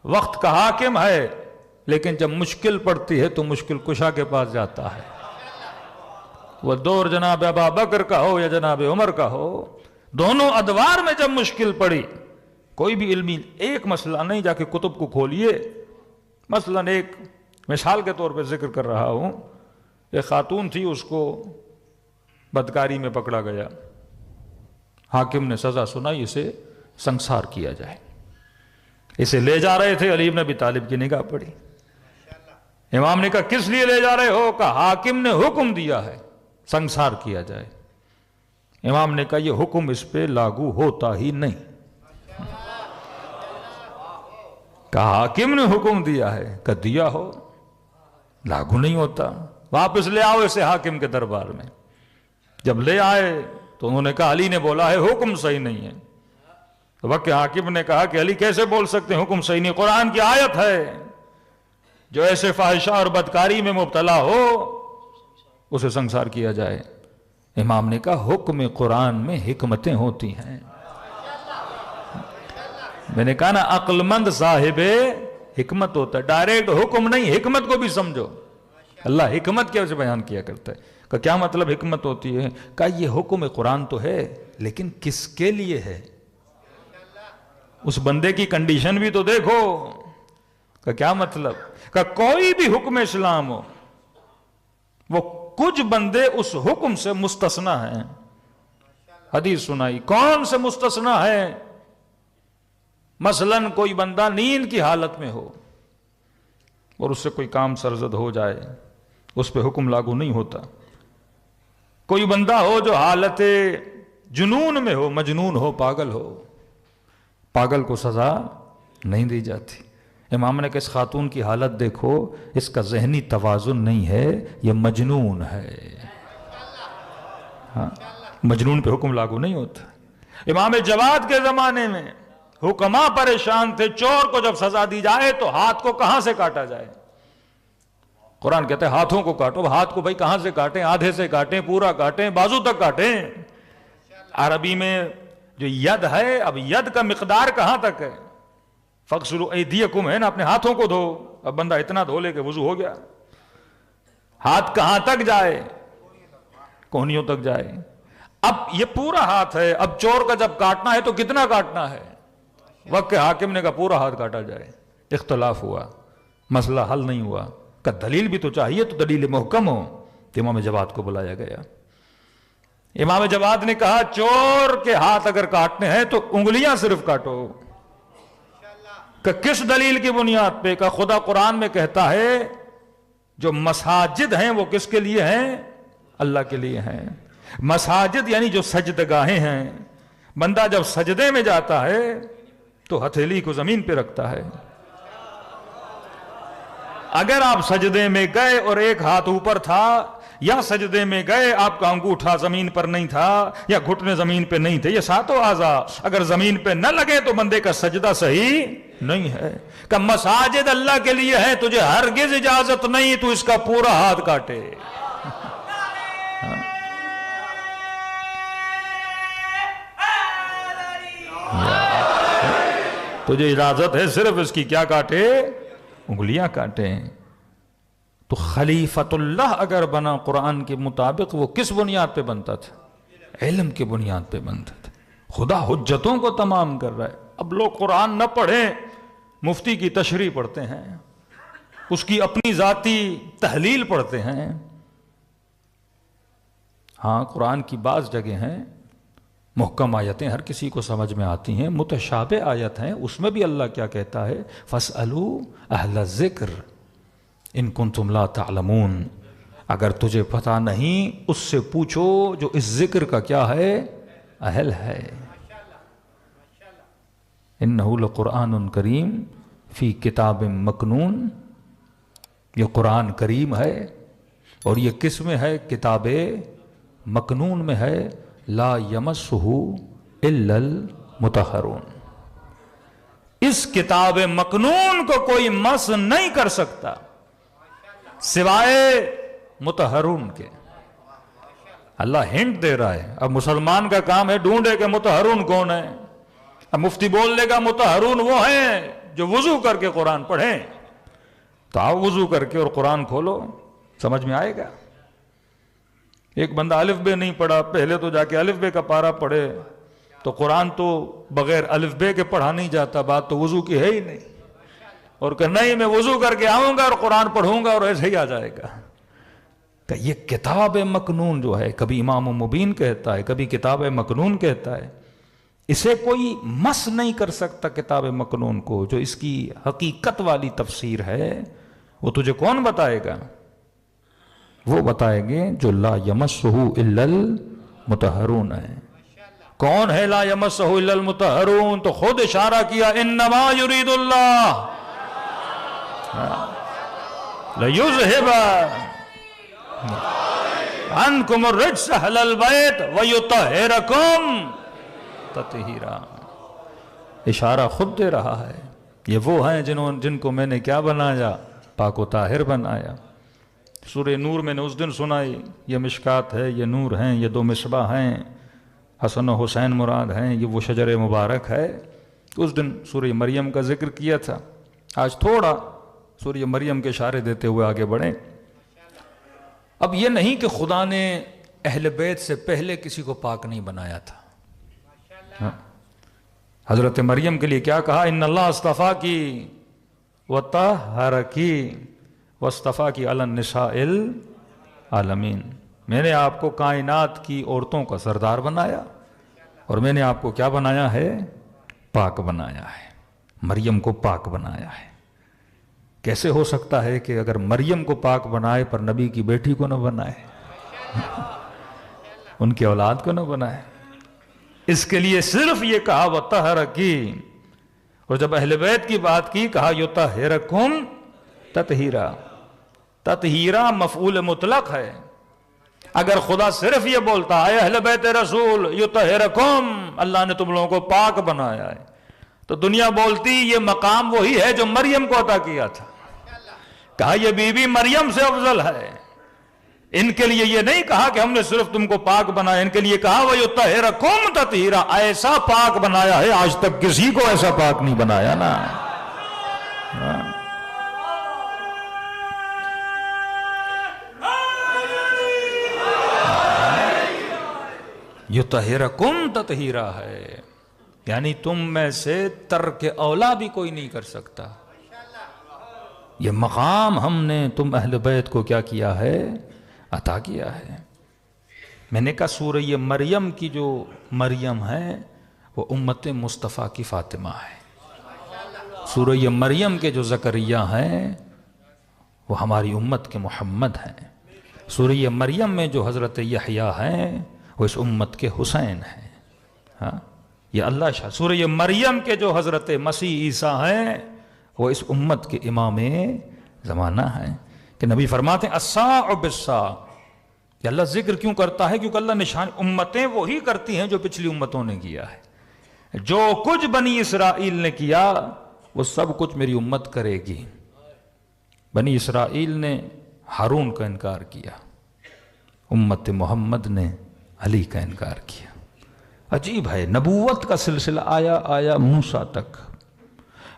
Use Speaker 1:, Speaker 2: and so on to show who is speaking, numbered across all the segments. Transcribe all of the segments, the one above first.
Speaker 1: وقت کا حاکم ہے، لیکن جب مشکل پڑتی ہے تو مشکل کشا کے پاس جاتا ہے۔ وہ دور جناب ابا بکر کا ہو یا جناب عمر کا ہو، دونوں ادوار میں جب مشکل پڑی، کوئی بھی علمی ایک مسئلہ نہیں، جا کے کتب کو کھولیے۔ مثلا ایک مثال کے طور پہ ذکر کر رہا ہوں، ایک خاتون تھی، اس کو بدکاری میں پکڑا گیا، حاکم نے سزا سنائی، اسے سنسار کیا جائے۔ اسے لے جا رہے تھے، علی بن ابی طالب کی نگاہ پڑی۔ امام نے کہا کس لیے لے جا رہے ہو؟ کہا حاکم نے حکم دیا ہے سنسار کیا جائے۔ امام نے کہا یہ حکم اس پہ لاگو ہوتا ہی نہیں۔ کہا حاکم نے حکم دیا ہے، کہ دیا ہو، لاگو نہیں ہوتا، واپس لے آؤ اسے حاکم کے دربار میں۔ جب لے آئے تو انہوں نے کہا علی نے بولا ہے حکم صحیح نہیں ہے۔ تو وقت حاکم نے کہا کہ علی کیسے بول سکتے ہیں حکم صحیح نہیں؟ قرآن کی آیت ہے، جو ایسے فاحشہ اور بدکاری میں مبتلا ہو اسے سنسار کیا جائے۔ امام نے کہا حکم قرآن میں حکمتیں ہوتی ہیں۔ میں نے کہا نا عقل مند صاحب حکمت ہوتا ہے، ڈائریکٹ حکم نہیں، حکمت کو بھی سمجھو۔ اللہ حکمت کیا اسے بیان کیا کرتا ہے۔ کہ کیا مطلب حکمت ہوتی ہے؟ کہ یہ حکم قرآن تو ہے، لیکن کس کے لیے ہے؟ اس بندے کی کنڈیشن بھی تو دیکھو۔ کہ کیا مطلب؟ کہ کوئی بھی حکم اسلام ہو، وہ کچھ بندے اس حکم سے مستثنا ہیں۔ حدیث سنائی، کون سے مستثنا ہے؟ مثلا کوئی بندہ نیند کی حالت میں ہو اور اس سے کوئی کام سرزد ہو جائے، اس پہ حکم لاگو نہیں ہوتا۔ کوئی بندہ ہو جو حالت جنون میں ہو، مجنون ہو، پاگل ہو، پاگل کو سزا نہیں دی جاتی۔ امام نے کہا اس خاتون کی حالت دیکھو، اس کا ذہنی توازن نہیں ہے، یہ مجنون ہے۔ ہاں، مجنون پہ حکم لاگو نہیں ہوتا۔ امام جواد کے زمانے میں حکماء پریشان تھے، چور کو جب سزا دی جائے تو ہاتھ کو کہاں سے کاٹا جائے؟ قرآن کہتا ہے ہاتھوں کو کاٹو۔ ہاتھ کو بھائی کہاں سے کاٹیں؟ آدھے سے کاٹیں، پورا کاٹیں، بازو تک کاٹیں۔ عربی میں جو ید ہے، اب ید کا مقدار کہاں تک ہے؟ فَاغْسِلُوا أَيْدِيَكُمْ ہے نا، اپنے ہاتھوں کو دھو۔ اب بندہ اتنا دھو لے کہ وضو ہو گیا۔ ہاتھ کہاں تک جائے؟ کونیوں تک جائے۔ اب یہ پورا ہاتھ ہے، اب چور کا جب کاٹنا ہے تو کتنا کاٹنا ہے؟ وقت کے حاکم نے کہا پورا ہاتھ کاٹا جائے۔ اختلاف ہوا، مسئلہ حل نہیں ہوا۔ کہ دلیل بھی تو چاہیے، تو دلیل محکم ہو۔ تو امام جواد کو بلایا گیا۔ امام جواد نے کہا چور کے ہاتھ اگر کاٹنے ہیں تو انگلیاں صرف کاٹو۔ کہ کس دلیل کی بنیاد پہ؟ کہ خدا قرآن میں کہتا ہے جو مساجد ہیں وہ کس کے لیے ہیں؟ اللہ کے لیے ہیں۔ مساجد یعنی جو سجدگاہیں ہیں۔ بندہ جب سجدے میں جاتا ہے تو ہتھیلی کو زمین پہ رکھتا ہے۔ اگر آپ سجدے میں گئے اور ایک ہاتھ اوپر تھا، یا سجدے میں گئے آپ کا انگوٹھا زمین پر نہیں تھا، یا گھٹنے زمین پہ نہیں تھے، یہ ساتوں اعضاء اگر زمین پہ نہ لگے تو بندے کا سجدہ صحیح نہیں ہے۔ کہ مساجد اللہ کے لیے ہے، تجھے ہرگز اجازت نہیں تو اس کا پورا ہاتھ کاٹے۔ تجھے اجازت ہے صرف اس کی کیا کاٹے؟ انگلیاں کاٹیں۔ تو خلیفت اللہ اگر بنا قرآن کے مطابق، وہ کس بنیاد پہ بنتا تھا؟ علم کے بنیاد پہ بنتا تھا۔ خدا حجتوں کو تمام کر رہا ہے۔ اب لوگ قرآن نہ پڑھیں، مفتی کی تشریح پڑھتے ہیں، اس کی اپنی ذاتی تحلیل پڑھتے ہیں۔ ہاں، قرآن کی بعض جگہ ہیں محکم آیتیں ہر کسی کو سمجھ میں آتی ہیں، متشابہ آیت ہیں، اس میں بھی اللہ کیا کہتا ہے؟ فَاسْأَلُوا أَهْلَ الذِّكْرِ إِن كُنتُمْ لَا تَعْلَمُونَ۔ اگر تجھے پتہ نہیں اس سے پوچھو جو اس ذکر کا کیا ہے؟ اہل ہے۔ إِنَّهُ لَقُرْآنٌ كَرِيمٌ فِي كِتَابٍ مَّكْنُونٍ۔ یہ قرآن کریم ہے اور یہ کس میں ہے؟ کتاب مکنون میں ہے۔ لا یمسہ الا المطہرون۔ اس کتاب مکنون کو کوئی مس نہیں کر سکتا سوائے مطہرون کے۔ اللہ ہنٹ دے رہا ہے۔ اب مسلمان کا کام ہے ڈھونڈے کہ مطہرون کون ہے۔ اب مفتی بول لے گا مطہرون وہ ہیں جو وضو کر کے قرآن پڑھیں، تو آؤ وضو کر کے اور قرآن کھولو، سمجھ میں آئے گا۔ ایک بندہ الف بے نہیں پڑھا، پہلے تو جا کے الف بے کا پارہ پڑھے، تو قرآن تو بغیر الف بے کے پڑھا نہیں جاتا، بات تو وضو کی ہے ہی نہیں، اور کہ نہیں میں وضو کر کے آؤں گا اور قرآن پڑھوں گا اور ایسے ہی آ جائے گا۔ کہ یہ کتاب مکنون جو ہے، کبھی امام مبین کہتا ہے، کبھی کتاب مکنون کہتا ہے، اسے کوئی مس نہیں کر سکتا کتاب مکنون کو، جو اس کی حقیقت والی تفسیر ہے وہ تجھے کون بتائے گا؟ وہ بتائیں گے جو لا یمسہ الا المطہرون ہے۔ کون ہے لا یمسہ الا المطہرون؟ تو خود اشارہ کیا انما یرید اللہ لیذہب عنکم الرجس اہل البیت ویطہرکم تطہیرا۔ اشارہ خود دے رہا ہے، یہ وہ ہیں جن کو میں نے کیا بنایا؟ پاک و طاہر بنایا۔ سورہ نور میں نے اس دن سنائی، یہ مشکات ہے، یہ نور ہیں، یہ دو مصباح ہیں، حسن و حسین مراد ہیں، یہ وہ شجر مبارک ہے۔ اس دن سورہ مریم کا ذکر کیا تھا۔ آج تھوڑا سورہ مریم کے اشارے دیتے ہوئے آگے بڑھیں۔ اب یہ نہیں کہ خدا نے اہل بیت سے پہلے کسی کو پاک نہیں بنایا تھا۔ حضرت مریم کے لیے کیا کہا؟ ان اللہ اصطفاکی وطہرکی واصطفاکی علی النساء العالمین۔ میں نے آپ کو کائنات کی عورتوں کا سردار بنایا، اور میں نے آپ کو کیا بنایا ہے؟ پاک بنایا ہے۔ مریم کو پاک بنایا ہے۔ کیسے ہو سکتا ہے کہ اگر مریم کو پاک بنائے پر نبی کی بیٹی کو نہ بنائے، ان کی اولاد کو نہ بنائے؟ اس کے لیے صرف یہ کہا وطہرکی، اور جب اہل بیت کی بات کی کہا یطہرکم تطہیرا۔ تطہیرا مفعول مطلق ہے۔ اگر خدا صرف یہ بولتا ہے اہل بیت رسول یطہرکم، اللہ نے تم لوگوں کو پاک بنایا ہے، تو دنیا بولتی یہ مقام وہی ہے جو مریم کو عطا کیا تھا۔ کہا یہ بی بی مریم سے افضل ہے۔ ان کے لیے یہ نہیں کہا کہ ہم نے صرف تم کو پاک بنایا، ان کے لیے کہا وَيُطَّهِرَكُمْ تَطْهِيرًا، ایسا پاک بنایا ہے، آج تک کسی کو ایسا پاک نہیں بنایا نا۔ یطہرکم تطہیرا ہے، یعنی تم میں سے ترک اولا بھی کوئی نہیں کر سکتا۔ یہ مقام ہم نے تم اہل بیت کو کیا کیا ہے؟ عطا کیا ہے۔ میں نے کہا سورہ مریم کی جو مریم ہے وہ امت مصطفیٰ کی فاطمہ ہے۔ سورہ مریم کے جو زکریا ہیں وہ ہماری امت کے محمد ہیں۔ سورہ مریم میں جو حضرت یحییٰ ہیں وہ اس امت کے حسین ہیں۔ ہاں یہ اللہ شاہ۔ سورہ مریم کے جو حضرت مسیح عیسیٰ ہیں وہ اس امت کے امام زمانہ ہیں، کہ نبی فرماتے ہیں الساع بالساع۔ یہ اللہ ذکر کیوں کرتا ہے؟ کیونکہ اللہ نشان امتیں وہی کرتی ہیں جو پچھلی امتوں نے کیا ہے۔ جو کچھ بنی اسرائیل نے کیا وہ سب کچھ میری امت کرے گی۔ بنی اسرائیل نے ہارون کا انکار کیا، امت محمد نے علی کا انکار کیا۔ عجیب ہے، نبوت کا سلسلہ آیا موسیٰ تک،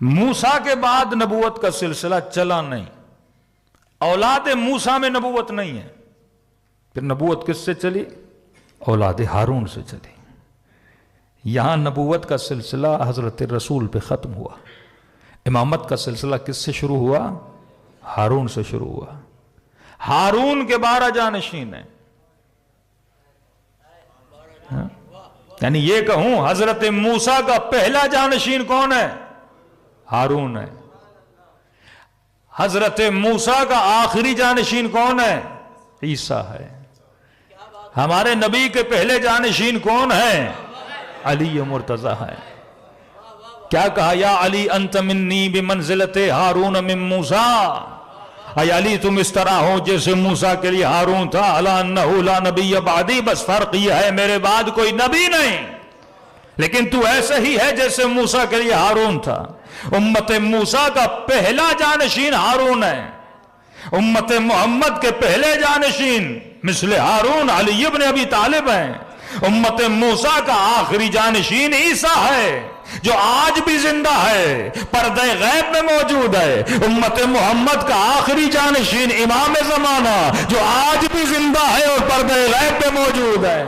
Speaker 1: موسیٰ کے بعد نبوت کا سلسلہ چلا نہیں۔ اولاد موسیٰ میں نبوت نہیں ہے، پھر نبوت کس سے چلی؟ اولاد ہارون سے چلی۔ یہاں نبوت کا سلسلہ حضرت رسول پہ ختم ہوا۔ امامت کا سلسلہ کس سے شروع ہوا؟ ہارون سے شروع ہوا۔ ہارون کے 12 جانشین ہیں۔ یعنی یہ کہوں حضرت موسیٰ کا پہلا جانشین کون ہے؟ ہارون ہے۔ حضرت موسیٰ کا آخری جانشین کون ہے؟ عیسیٰ ہے۔ ہمارے نبی کے پہلے جانشین کون ہیں؟ علی مرتضیٰ ہے۔ کیا کہا؟ یا علی انت منی بمنزلت ہارون من موسیٰ، اے علی تم اس طرح ہو جیسے موسیٰ کے لیے ہارون تھا۔ الا انہ لا نبی بعدی، بس فرق یہ ہے میرے بعد کوئی نبی نہیں، لیکن تو ایسے ہی ہے جیسے موسیٰ کے لیے ہارون تھا۔ امت موسیٰ کا پہلا جانشین ہارون ہے۔ امت محمد کے پہلے جانشین مثل ہارون علی ابن ابی طالب ہیں۔ امت موسیٰ کا آخری جانشین عیسیٰ ہے۔ جو آج بھی زندہ ہے، پردہ غیب میں موجود ہے، امت محمد کا آخری جانشین امام زمانہ جو آج بھی زندہ ہے اور پردہ غیب میں موجود ہے.